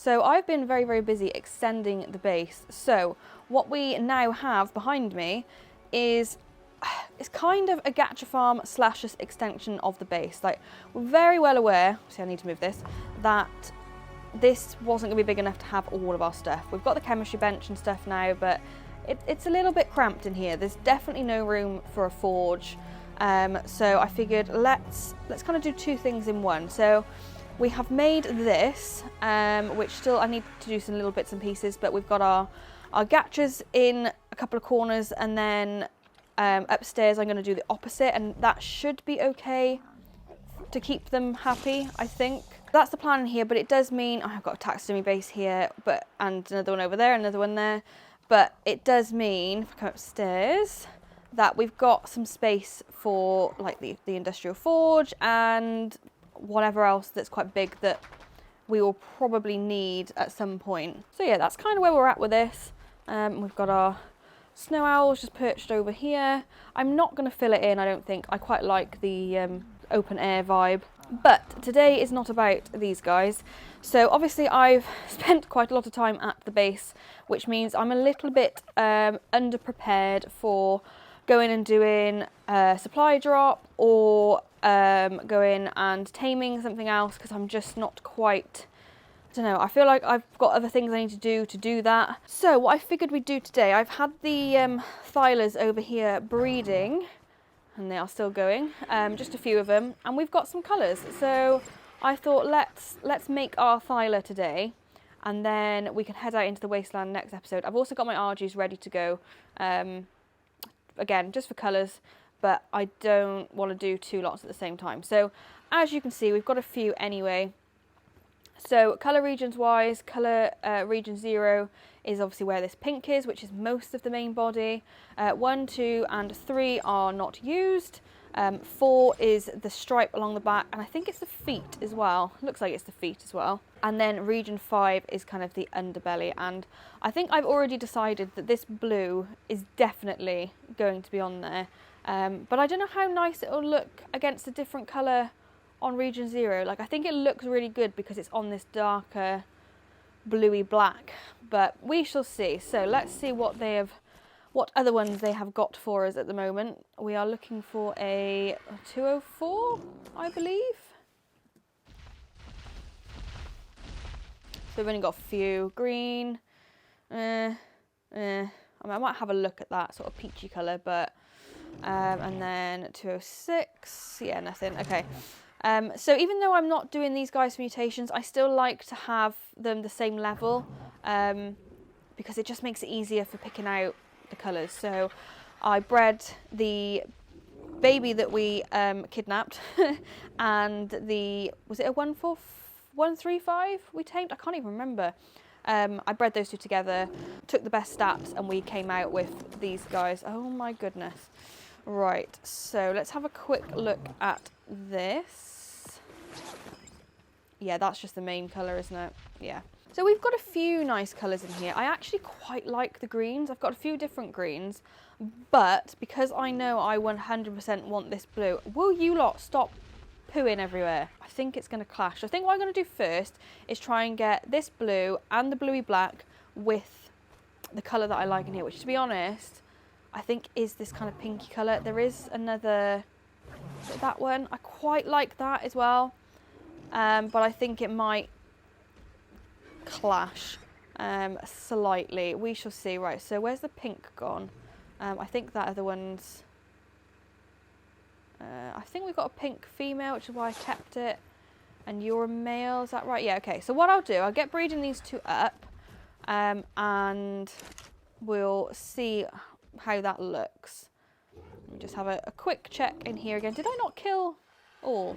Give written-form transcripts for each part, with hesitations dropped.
So I've been very, very busy extending the base. So what we now have behind me is it's kind of a gacha farm slash extension of the base. Like, we're very well aware, see I need to move this, that this wasn't gonna be big enough to have all of our stuff. We've got the chemistry bench and stuff now, but it's a little bit cramped in here. There's definitely no room for a forge. So I figured let's kind of do two things in one. So we have made this, which still I need to do some little bits and pieces, but we've got our gachas in a couple of corners, and then upstairs I'm going to do the opposite, and that should be okay to keep them happy, I think. That's the plan in here, but it does mean I've got a taxidermy base here, and another one over there, another one there, but it does mean, if I come upstairs, that we've got some space for like the industrial forge and whatever else that's quite big that we will probably need at some point. So yeah, that's kind of where we're at with this. We've got our snow owls just perched over here. I'm not going to fill it in, I don't think. I quite like the open air vibe. But today is not about these guys. So obviously I've spent quite a lot of time at the base, which means I'm a little bit underprepared for going and doing a supply drop or going and taming something else, because I'm just not quite, I don't know, I feel like I've got other things I need to do that. So what I figured we'd do today, I've had the Thylas over here breeding, and they are still going, just a few of them, and we've got some colours. So I thought let's make our Thyla today, and then we can head out into the wasteland next episode. I've also got my RGs ready to go, again, just for colours, but I don't want to do two lots at the same time. So as you can see, we've got a few anyway. So colour regions wise, colour region 0 is obviously where this pink is, which is most of the main body. 1, 2 and 3 are not used. 4 is the stripe along the back, and I think it's the feet as well. Looks like it's the feet as well. And then region 5 is kind of the underbelly, and I think I've already decided that this blue is definitely going to be on there. But I don't know how nice it'll look against a different colour on region 0. Like, I think it looks really good because it's on this darker bluey black, but we shall see. So let's see what other ones they have got for us at the moment. We are looking for a 204, I believe. So we've only got a few. Green, I mean, I might have a look at that sort of peachy colour, but and then 206, yeah, nothing. Okay. So even though I'm not doing these guys for mutations, I still like to have them the same level, because it just makes it easier for picking out the colours. So I bred the baby that we kidnapped and was it a 135 we tamed? I can't even remember. I bred those two together, took the best stats, and we came out with these guys. Oh my goodness. Right, so let's have a quick look at this. Yeah, that's just the main colour, isn't it? Yeah. So we've got a few nice colours in here. I actually quite like the greens. I've got a few different greens, but because I know I 100% want this blue, will you lot stop pooing everywhere? I think it's going to clash. I think what I'm going to do first is try and get this blue and the bluey black with the colour that I like in here, which, to be honest, I think is this kind of pinky colour. There is another, that one. I quite like that as well, but I think it might clash slightly. We shall see. Right, so where's the pink gone? I think that other one's... I think we've got a pink female, which is why I kept it. And you're a male, is that right? Yeah, okay. So what I'll do, I'll get breeding these two up, and we'll see how that looks. Let me just have a quick check in here again. Did I not kill all?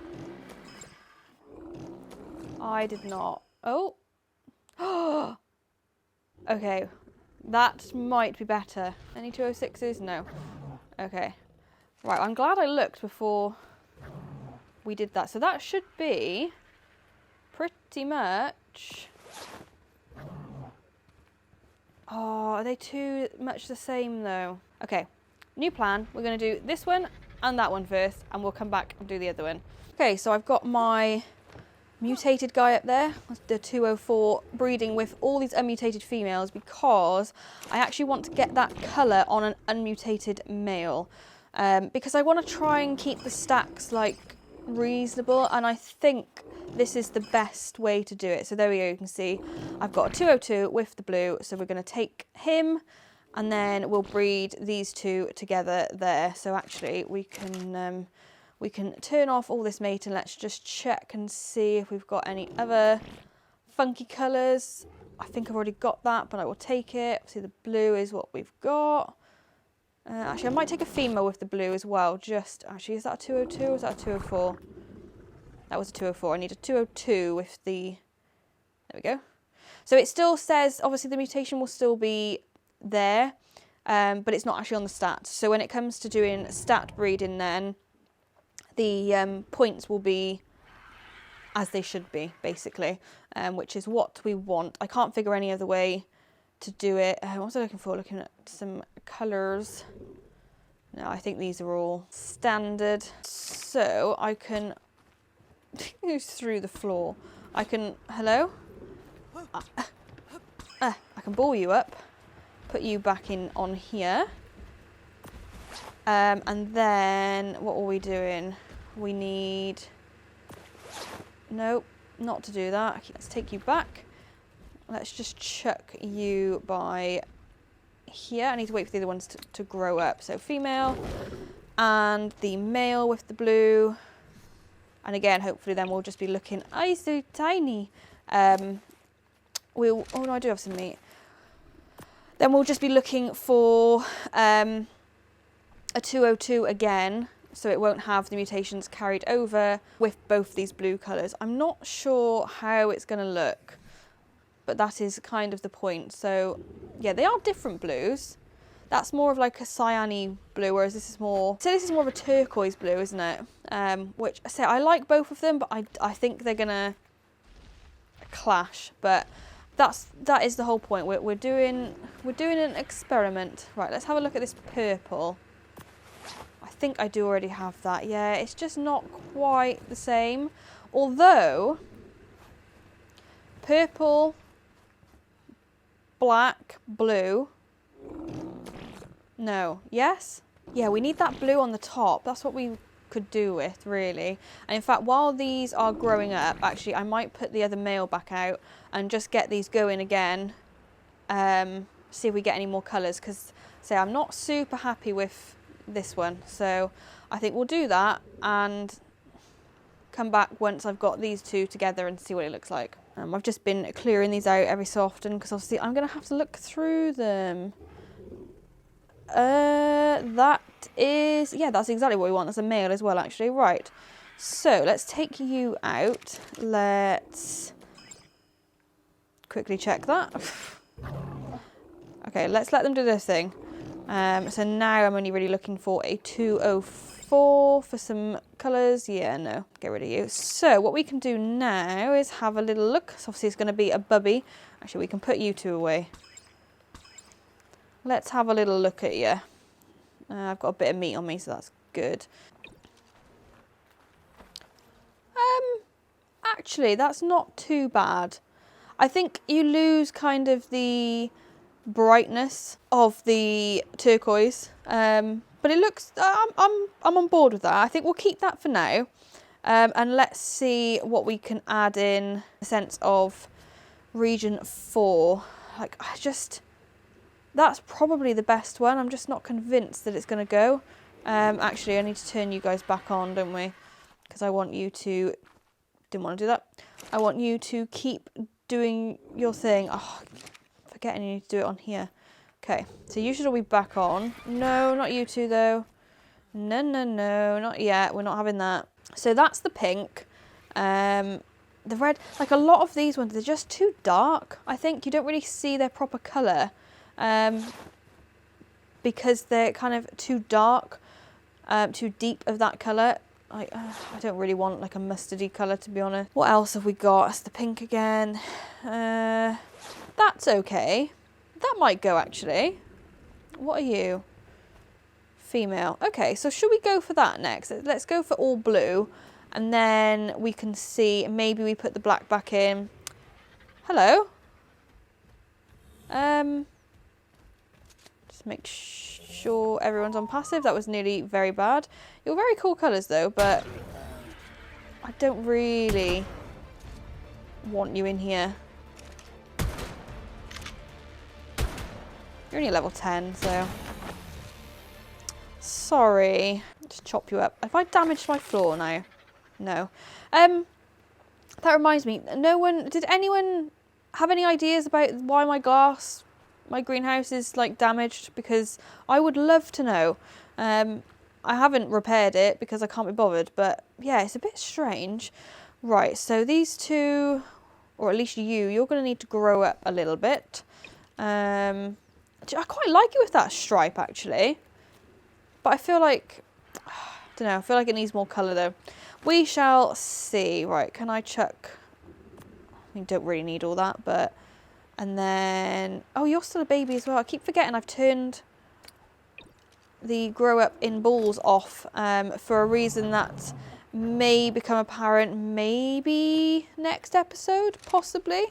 I did not. Oh. Okay. That might be better. Any 206s? No. Okay. Right, I'm glad I looked before we did that. So that should be pretty much... Oh, are they too much the same though? Okay, new plan. We're going to do this one and that one first, and we'll come back and do the other one. Okay, so I've got my mutated guy up there, the 204, breeding with all these unmutated females because I actually want to get that colour on an unmutated male. Because I want to try and keep the stacks like reasonable, and I think this is the best way to do it. So there we go, you can see I've got a 202 with the blue, so we're going to take him and then we'll breed these two together there. So actually we can turn off all this mate and let's just check and see if we've got any other funky colours. I think I've already got that, but I will take it. See, the blue is what we've got. Actually, I might take a female with the blue as well. Actually, is that a 202 or is that a 204? That was a 204. I need a 202 with the... There we go. So it still says, obviously the mutation will still be there, but it's not actually on the stats. So when it comes to doing stat breeding then, the points will be as they should be, basically, which is what we want. I can't figure any other way to do it. What was I looking for? Looking at some colours. No, I think these are all standard. So I can who's through the floor. I can hello. I can ball you up, put you back in on here, and then what are we doing? We need. Nope, not to do that. Okay, let's take you back. Let's just chuck you by here. I need to wait for the other ones to grow up. So female and the male with the blue. And again, hopefully then we'll just be looking, oh, so tiny. Oh no, I do have some meat. Then we'll just be looking for a 202 again, so it won't have the mutations carried over with both these blue colours. I'm not sure how it's going to look, but that is kind of the point. So yeah, they are different blues. That's more of like a cyany blue, whereas this is more, so this is more of a turquoise blue, isn't it? Which I say I like both of them, but I think they're gonna clash. But that is the whole point. We're doing an experiment. Right, let's have a look at this purple. I think I do already have that. Yeah, it's just not quite the same. Although purple, black, blue. No, yes? Yeah, we need that blue on the top. That's what we could do with, really. And in fact, while these are growing up, actually, I might put the other male back out and just get these going again. See if we get any more colours, because, say, I'm not super happy with this one. So I think we'll do that and come back once I've got these two together and see what it looks like. I've just been clearing these out every so often, because obviously I'm going to have to look through them. That is, yeah, that's exactly what we want. That's a male as well, actually. Right, so let's take you out. Let's quickly check that. Okay, let's let them do their thing. So now I'm only really looking for a 204 for some colours. Yeah, no, get rid of you. So what we can do now is have a little look. So obviously it's going to be a bubby. Actually, we can put you two away. Let's have a little look at you. I've got a bit of meat on me, so that's good. Actually, that's not too bad. I think you lose kind of the brightness of the turquoise, but it looks. I'm on board with that. I think we'll keep that for now, and let's see what we can add in the sense of region 4. Like that's probably the best one. I'm just not convinced that it's going to go. Actually, I need to turn you guys back on, don't we? Because I want you to... Didn't want to do that. I want you to keep doing your thing. Oh, forgetting you need to do it on here. Okay, so you should all be back on. No, not you two, though. No, not yet. We're not having that. So that's the pink. The red, like a lot of these ones, they're just too dark. I think you don't really see their proper colour. Because they're kind of too dark, too deep of that colour. I don't really want like a mustardy colour, to be honest. What else have we got? It's the pink again. That's okay. That might go, actually. What are you? Female. Okay, so should we go for that next? Let's go for all blue. And then we can see, maybe we put the black back in. Hello. Just make sure everyone's on passive. That was nearly very bad. You're very cool colours though, but I don't really want you in here. You're only level 10, so sorry. Just chop you up. Have I damaged my floor now? No. That reminds me, did anyone have any ideas about why my greenhouse is like damaged? Because I would love to know. I haven't repaired it because I can't be bothered, but yeah, it's a bit strange. Right, so these two, or at least you're going to need to grow up a little bit. I quite like it with that stripe actually, but I feel like, I don't know, I feel like it needs more colour though. We shall see. Right, can I chuck, I mean, don't really need all that, but, and then, oh, you're still a baby as well. I keep forgetting I've turned the grow up in balls off for a reason that may become apparent maybe next episode, possibly.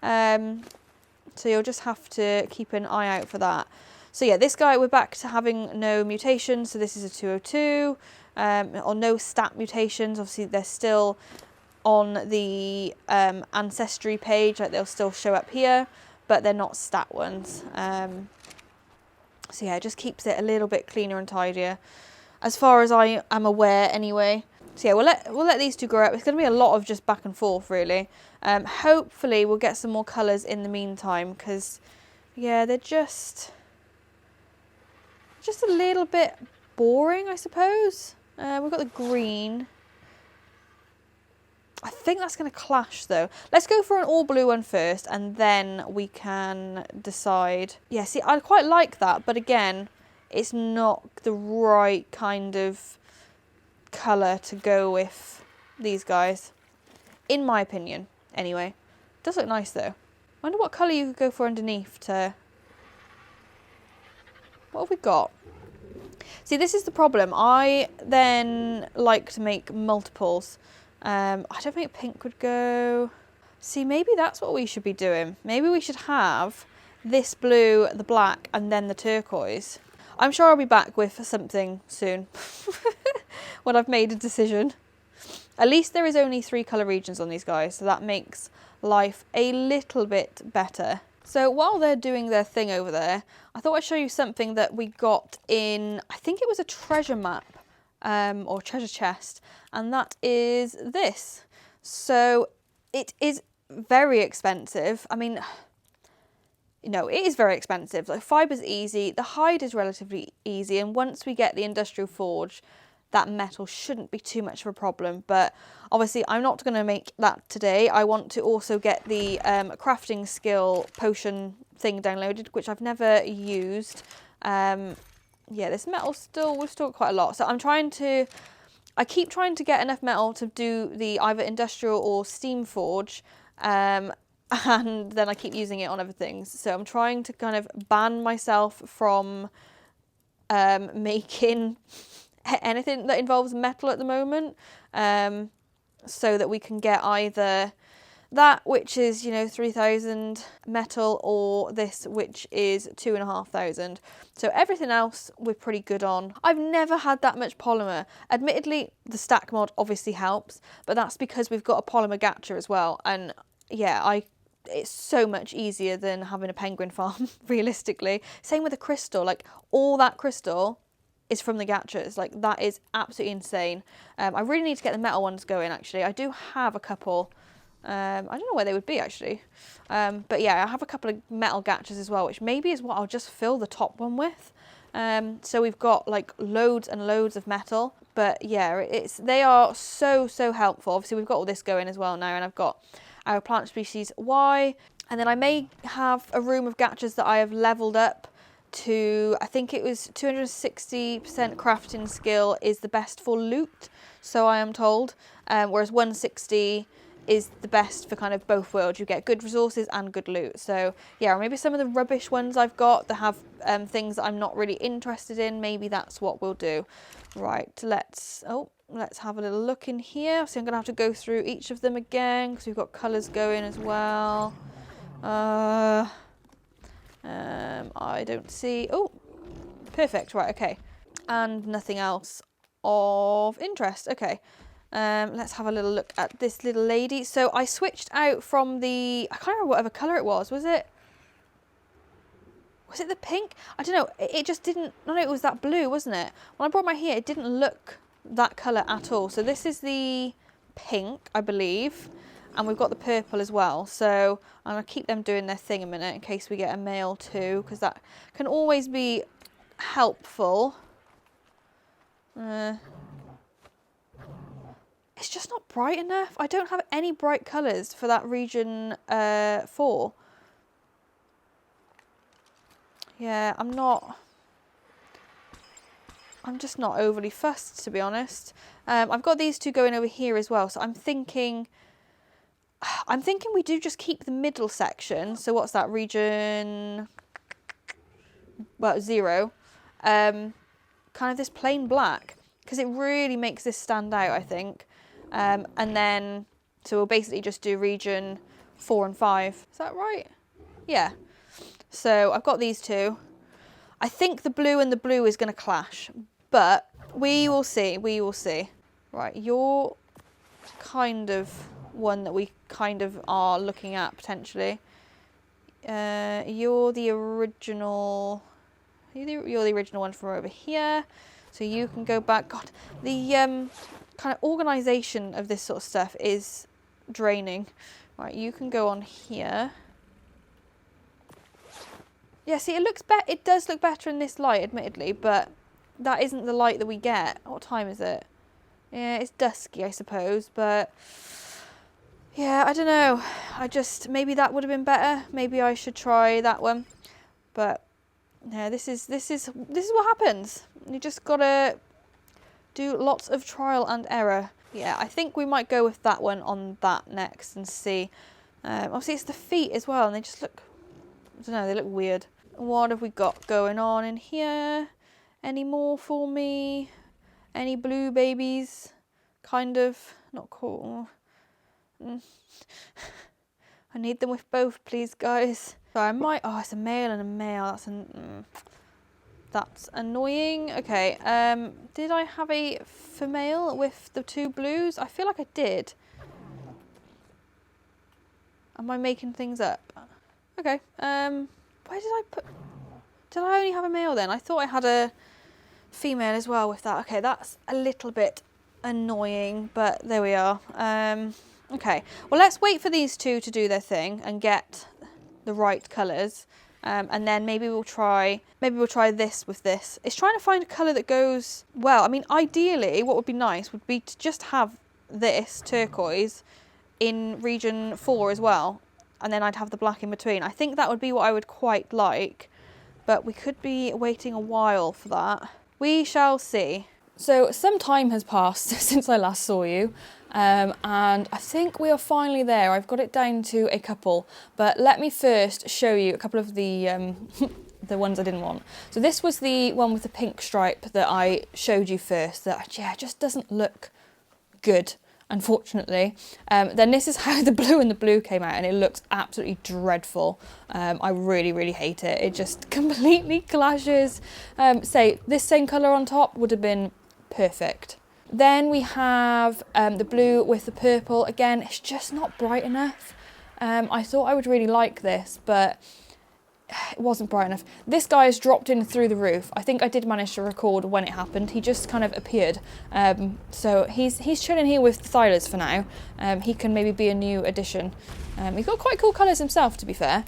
So you'll just have to keep an eye out for that. So yeah, this guy, we're back to having no mutations. So this is a 202, or no stat mutations. Obviously, they're still on the ancestry page, like they'll still show up here, but they're not stat ones. So yeah, it just keeps it a little bit cleaner and tidier, as far as I am aware anyway. So yeah, we'll let these two grow up. It's going to be a lot of just back and forth really. Hopefully we'll get some more colours in the meantime, because yeah, they're just a little bit boring, I suppose. We've got the green. I think that's going to clash though. Let's go for an all blue one first, and then we can decide. Yeah, see, I quite like that, but again, it's not the right kind of colour to go with these guys, in my opinion. Anyway, it does look nice though. Wonder what colour you could go for underneath to... What have we got? See, this is the problem. I then like to make multiples. I don't think pink would go. See, maybe that's what we should be doing. Maybe we should have this blue, the black, and then the turquoise. I'm sure I'll be back with something soon when I've made a decision. At least there is only 3 colour regions on these guys, so that makes life a little bit better. So while they're doing their thing over there, I thought I'd show you something that we got in, I think it was a treasure map, or treasure chest, and that is this. So it is very expensive. I mean, you know, it is very expensive. Like, fiber's easy, the hide is relatively easy, and once we get the industrial forge, that metal shouldn't be too much of a problem. But obviously I'm not going to make that today. I want to also get the crafting skill potion thing downloaded, which I've never used. Yeah, this metal we've still got quite a lot. So I keep trying to get enough metal to do the either industrial or steam forge, and then I keep using it on other things. So I'm trying to kind of ban myself from making anything that involves metal at the moment, so that we can get either that, which is, you know, 3,000 metal, or this, which is 2,500. So everything else we're pretty good on. I've never had that much polymer. Admittedly, the stack mod obviously helps, but that's because we've got a polymer gacha as well. And yeah, it's so much easier than having a penguin farm, realistically. Same with the crystal, like all that crystal is from the gachas. Like, that is absolutely insane. I really need to get the metal ones going actually. I do have a couple. I don't know where they would be actually. But yeah, I have a couple of metal gachas as well, which maybe is what I'll just fill the top one with. So we've got like loads and loads of metal. But yeah, they are so helpful. Obviously we've got all this going as well now, and I've got our plant species Y, and then I may have a room of gachas that I have leveled up to, I think it was 260% crafting skill is the best for loot, so I am told, whereas 160 is the best for kind of both worlds. You get good resources and good loot. So yeah, or maybe some of the rubbish ones I've got that have things that I'm not really interested in, maybe that's what we'll do. Right, let's, oh, let's have a little look in here. So I'm going to have to go through each of them again because we've got colours going as well. I don't see... Oh, perfect. Right, okay. And nothing else of interest. Okay. Let's have a little look at this little lady. So I switched out from the... I can't remember whatever colour it was. Was it the pink? I don't know. It just didn't... No, it was that blue, wasn't it? When I brought my hair, it didn't look that colour at all. So this is the pink, I believe. And we've got the purple as well. So I'm going to keep them doing their thing a minute in case we get a male too, because that can always be helpful. It's just not bright enough. I don't have any bright colours for that region 4. Yeah, I'm just not overly fussed, to be honest. I've got these two going over here as well, so I'm thinking we do just keep the middle section. So what's that, region, well, 0, kind of this plain black, because it really makes this stand out, I think. And then, so we'll basically just do region 4 and 5. Is that right? Yeah. So I've got these two. I think the blue and the blue is going to clash, but we will see. We will see. Right, you're kind of one that we kind of are looking at potentially. You're the original. You're the original one from over here. So you can go back. God, the kind of organisation of this sort of stuff is draining. Right, you can go on here. Yeah, see, it does look better in this light, admittedly, but that isn't the light that we get. What time is it? Yeah, it's dusky, I suppose, but yeah, I don't know. Maybe that would have been better. Maybe I should try that one. But yeah, this is what happens. You just gotta do lots of trial and error. Yeah, I think we might go with that one on that next and see. Obviously it's the feet as well, and they just look, I don't know, they look weird. What have we got going on in here? Any more for me? Any blue babies? Kind of, not cool. I need them with both, please, guys. So I might, oh, it's a male and a male. That's annoying. Okay, did I have a female with the two blues? I feel like I did. Am I making things up? Okay, where did I put... Did I only have a male then? I thought I had a female as well with that. Okay, that's a little bit annoying, but there we are. Okay, well, let's wait for these two to do their thing and get the right colours. And then maybe we'll try this with this. It's trying to find a colour that goes well. I mean, ideally, what would be nice would be to just have this turquoise in region 4 as well. And then I'd have the black in between. I think that would be what I would quite like. But we could be waiting a while for that. We shall see. So some time has passed since I last saw you. And I think we are finally there. I've got it down to a couple, but let me first show you a couple of the the ones I didn't want. So this was the one with the pink stripe that I showed you first, that just doesn't look good, unfortunately. Then this is how the blue and the blue came out, and it looks absolutely dreadful. I really, really hate it. It just completely clashes. Say this same colour on top would have been perfect. Then we have the blue with the purple. Again, it's just not bright enough. I thought I would really like this, but it wasn't bright enough. This guy has dropped in through the roof. I think I did manage to record when it happened. He just kind of appeared. So he's chilling here with the Thylas for now. He can maybe be a new addition. He's got quite cool colours himself, to be fair.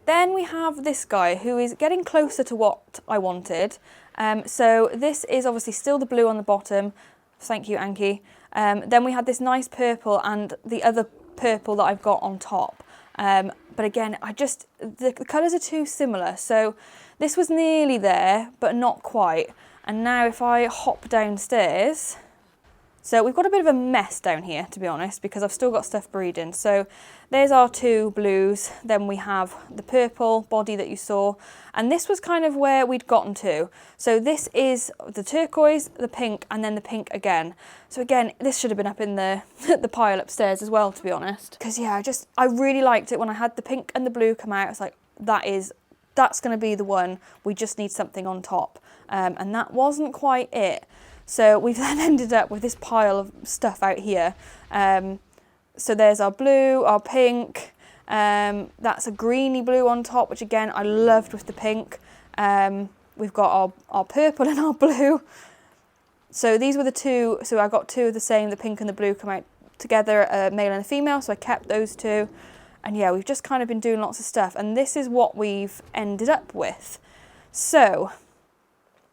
Then we have this guy who is getting closer to what I wanted. So this is obviously still the blue on the bottom. Thank you, Anki. Then we had this nice purple and the other purple that I've got on top. But again, the colours are too similar. So this was nearly there, but not quite. And now if I hop downstairs, So we've got a bit of a mess down here, to be honest, because I've still got stuff breeding. So there's our two blues, then we have the purple body that you saw, and this was kind of where we'd gotten to. So this is the turquoise, the pink, and then the pink again. So again, this should have been up in the, the pile upstairs as well, to be honest. Because yeah, I really liked it when I had the pink and the blue come out. It's like, that's going to be the one. We just need something on top. And that wasn't quite it. So we've then ended up with this pile of stuff out here. So there's our blue, our pink, that's a greeny blue on top, which again, I loved with the pink. We've got our purple and our blue. So these were the two, so I got two of the same, the pink and the blue come out together, a male and a female, so I kept those two. And yeah, we've just kind of been doing lots of stuff, and this is what we've ended up with. So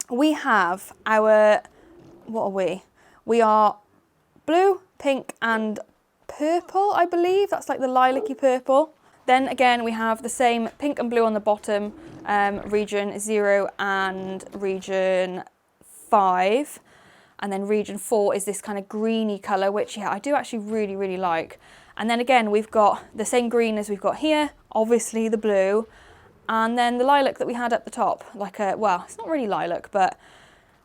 we have our, what are we? We are blue, pink and purple, I believe. That's like the lilac-y purple. Then again, we have the same pink and blue on the bottom, region 0 and region 5. And then region 4 is this kind of greeny colour, which yeah, I do actually really, really like. And then again, we've got the same green as we've got here, obviously the blue, and then the lilac that we had at the top, like a, well, it's not really lilac, but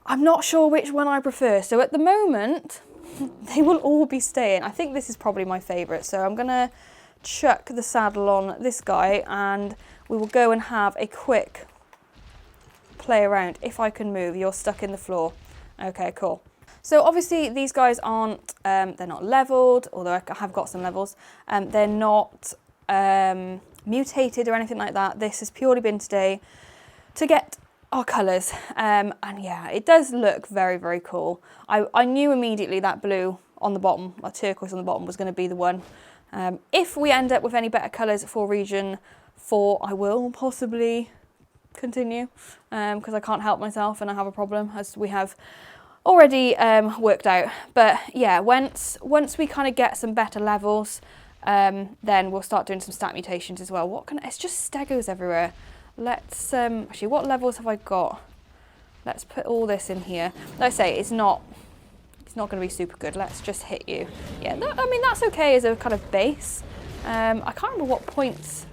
I'm not sure which one I prefer. So at the moment, they will all be staying. I think this is probably my favourite. So I'm gonna chuck the saddle on this guy and we will go and have a quick play around. If I can move, you're stuck in the floor. Okay, cool. So obviously these guys aren't, they're not levelled, although I have got some levels. They're not mutated or anything like that. This has purely been today to get our colours. And yeah, it does look very, very cool. I knew immediately that blue on the bottom, or turquoise on the bottom, was going to be the one. If we end up with any better colours for region 4, I will possibly continue, because I can't help myself and I have a problem, as we have already worked out. But yeah, once we kind of get some better levels, then we'll start doing some stat mutations as well. It's just stegos everywhere. Let's actually, what levels have I got? Let's put all this in here. Like I say, it's not going to be super good. Let's just hit you. Yeah, I mean, that's okay as a kind of base. I can't remember what points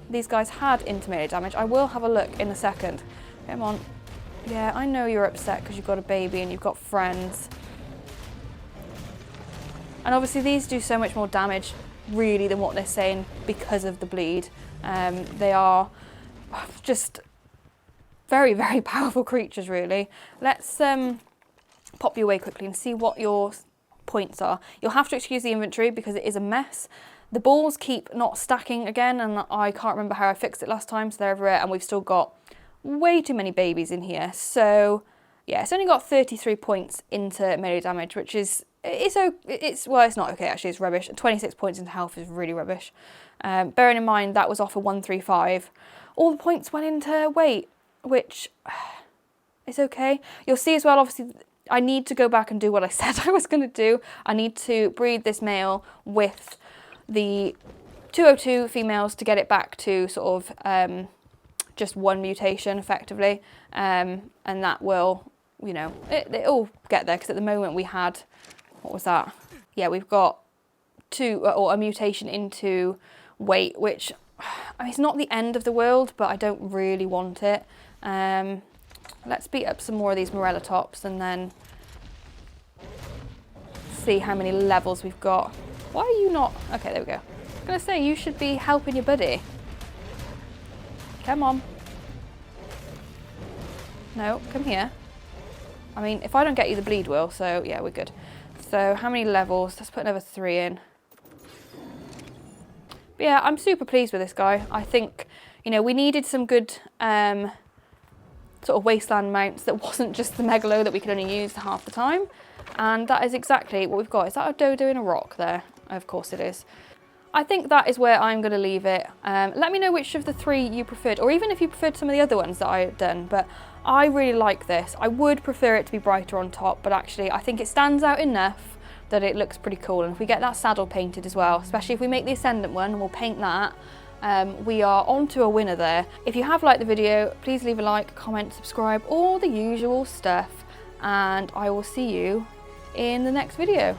these guys had into melee damage. I will have a look in a second. Come on. Yeah, I know you're upset because you've got a baby and you've got friends. And obviously these do so much more damage really than what they're saying because of the bleed. They are just very, very powerful creatures really. Let's pop you away quickly and see what your points are. You'll have to excuse the inventory because it is a mess. The balls keep not stacking again, and I can't remember how I fixed it last time, so they're everywhere, and we've still got way too many babies in here. So yeah, it's only got 33 points into melee damage, which is, well, it's not okay actually, it's rubbish. 26 points into health is really rubbish. Bearing in mind that was off a 135. All the points went into weight, which is okay. You'll see as well, obviously, I need to go back and do what I said I was going to do. I need to breed this male with the 202 females to get it back to sort of just one mutation effectively, and that will, you know, it'll get there, because at the moment we had, what was that? Yeah, we've got a mutation into weight, which, I mean, it's not the end of the world, but I don't really want it. Let's beat up some more of these Morella tops and then see how many levels we've got. Why are you not? Okay, there we go. I was gonna say, you should be helping your buddy. Come on. No, come here. I mean, if I don't get you, the bleed will, so yeah, we're good. So how many levels? Let's put another 3 in. But yeah, I'm super pleased with this guy. I think, you know, we needed some good sort of wasteland mounts that wasn't just the megalo that we could only use half the time. And that is exactly what we've got. Is that a dodo in a rock there? Of course it is. I think that is where I'm going to leave it. Let me know which of the 3 you preferred, or even if you preferred some of the other ones that I've done. But I really like this. I would prefer it to be brighter on top, but actually I think it stands out enough that it looks pretty cool. And if we get that saddle painted as well, especially if we make the Ascendant one and we'll paint that, we are on to a winner there. If you have liked the video, please leave a like, comment, subscribe, all the usual stuff, and I will see you in the next video.